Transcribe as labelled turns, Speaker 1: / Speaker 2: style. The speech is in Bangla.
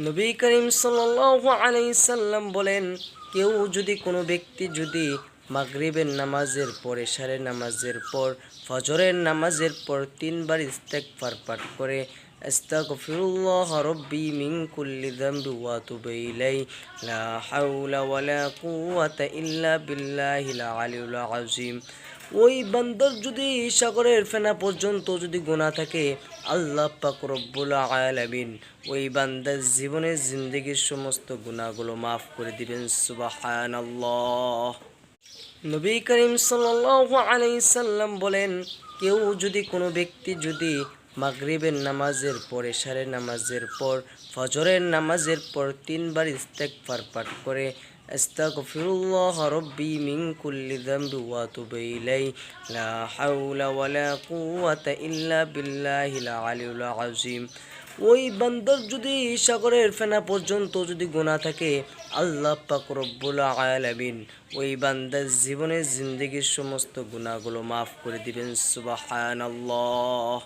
Speaker 1: নবী করিম সাল্লাল্লাহু আলাইহি সাল্লাম বলেন, কেউ যদি কোনো ব্যক্তি যদি মাগরিবের নামাজের পর, এশারের নামাজের পর, ফজরের নামাজের পর তিনবার ইস্তেগফার পাঠ করে, আস্তাগফিরুল্লাহ রব্বি মিন কুল্লি যামবি ওয়া আতুবু ইলাইহি লা হাওলা ওয়ালা কুওয়াতা ইল্লা বিল্লাহিল আলিয়্যিল আযীম, ওই বান্দার যদি সাগরের ফেনা পর্যন্ত যদি গুনাহ থাকে, আল্লাহ পাক রব্বুল আলামিন ওই বান্দার জীবনের জিন্দেগির সমস্ত গুনাহগুলো মাফ করে দিবেন। সুবহানাল্লাহ। নবী করিম সাল্লাল্লাহু আলাইহি সাল্লাম বলেন, কেউ যদি কোনো ব্যক্তি যদি মাগরিবের নামাজের পর, এশারের নামাজের পর, ফজরের নামাজের পর তিনবার ইস্তেগফার পাঠ করে, আস্তাগফিরুল্লাহ রব্বি মিন কুল্লি যামবি ওয়া আতুবু ইলাইহি লা হাওলা ওয়ালা কুওয়াতা ইল্লা বিল্লাহিল আলিয়্যিল আযীম, ওই বান্দার যদি সাগরের ফেনা পর্যন্ত যদি গুনাহ থাকে, আল্লাহ পাক রব্বুল আলামিন ওই বান্দার জীবনের জিন্দেগির সমস্ত গুনাহগুলো মাফ করে দিবেন। সুবহানাল্লাহ।